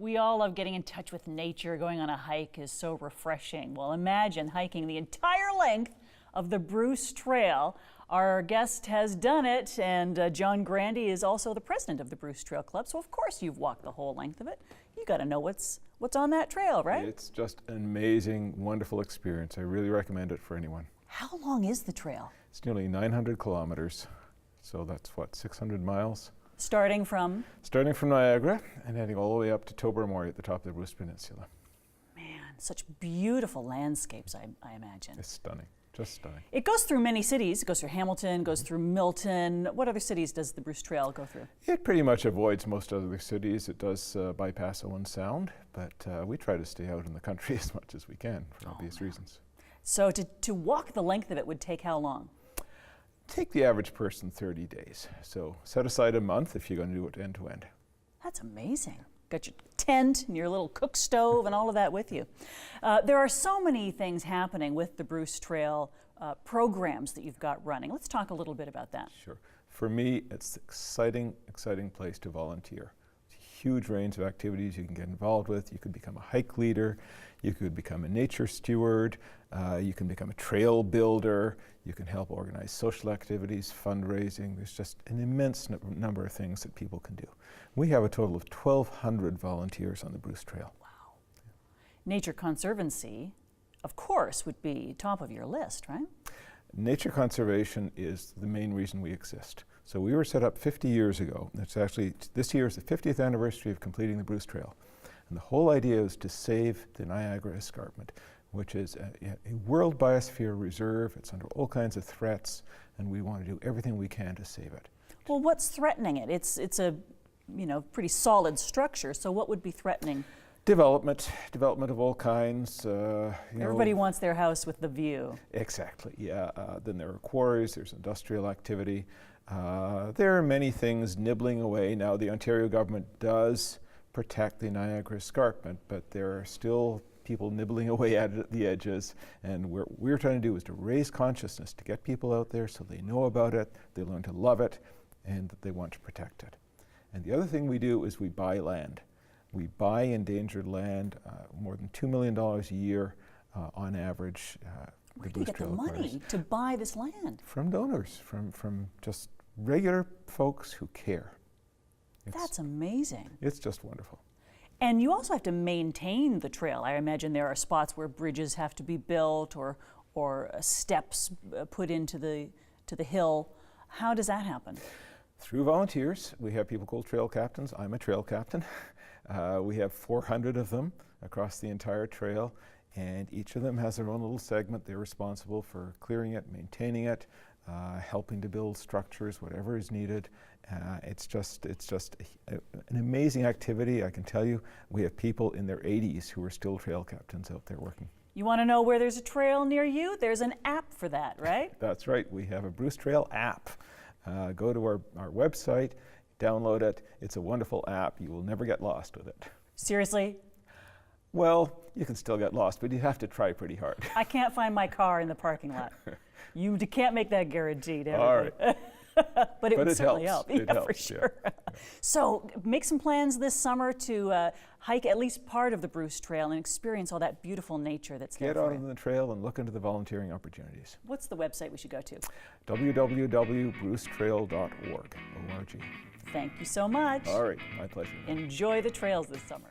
We all love getting in touch with nature. Going on a hike is so refreshing. Well, imagine hiking the entire length of the Bruce Trail. Our guest has done it, and John Grandy is also the president of the Bruce Trail Club. So of course you've walked the whole length of it. You got to know what's on that trail, right? It's just an amazing, wonderful experience. I really recommend it for anyone. How long is the trail? It's nearly 900 kilometers, so that's what, 600 miles? Starting from? Starting from Niagara and heading all the way up to Tobermory at the top of the Bruce Peninsula. Man, such beautiful landscapes, I imagine. It's stunning, just stunning. It goes through many cities. It goes through Hamilton, goes through Milton. What other cities does the Bruce Trail go through? It pretty much avoids most other cities. It does bypass Owen Sound, but we try to stay out in the country as much as we can for obvious reasons. So to walk the length of it would take how long? Take the average person 30 days. So set aside a month if you're going to do it end to end. That's amazing. Got your tent and your little cook stove and all of that with you. There are so many things happening with the Bruce Trail programs that you've got running. Let's talk a little bit about that. Sure. For me, it's an exciting place to volunteer. It's a huge range of activities you can get involved with. You could become a hike leader. You could become a nature steward. You can become a trail builder. You can help organize social activities, fundraising. There's just an immense number of things that people can do. We have a total of 1,200 volunteers on the Bruce Trail. Wow. Yeah. Nature Conservancy, of course, would be top of your list, right? Nature conservation is the main reason we exist. So we were set up 50 years ago. It's actually, this year is the 50th anniversary of completing the Bruce Trail. And the whole idea is to save the Niagara Escarpment, which is a world biosphere reserve. It's under all kinds of threats, and we want to do everything we can to save it. Well, what's threatening it? It's a pretty solid structure, so what would be threatening? Development of all kinds. Everybody wants their house with the view. Exactly, yeah. Then there are quarries, there's industrial activity. There are many things nibbling away. Now the Ontario government does protect the Niagara Escarpment, but there are still people nibbling away at it at the edges, and what we're trying to do is to raise consciousness, to get people out there so they know about it, they learn to love it, and that they want to protect it. And the other thing we do is we buy land. We buy endangered land, more than $2 million a year on average. Where do you get the money to buy this land? From donors, from just regular folks who care. That's amazing. It's just wonderful. And you also have to maintain the trail. I imagine there are spots where bridges have to be built or steps put into the hill. How does that happen? Through volunteers. We have people called trail captains. I'm a trail captain. We have 400 of them across the entire trail, and each of them has their own little segment. They're responsible for clearing it, maintaining it, helping to build structures, whatever is needed. It's just an amazing activity. I can tell you, we have people in their 80s who are still trail captains out there working. You want to know where there's a trail near you? There's an app for that, right? That's right. We have a Bruce Trail app. Go to our website, download it. It's a wonderful app. You will never get lost with it. Seriously? Well, you can still get lost, but you have to try pretty hard. I can't find my car in the parking lot. You can't make that guaranteed. All right. But it would certainly help. It helps, for sure. Yeah. So make some plans this summer to hike at least part of the Bruce Trail and experience all that beautiful nature that's there. Get out on the trail and look into the volunteering opportunities. What's the website we should go to? www.brucetrail.org. Thank you so much. All right, my pleasure. Enjoy the trails this summer.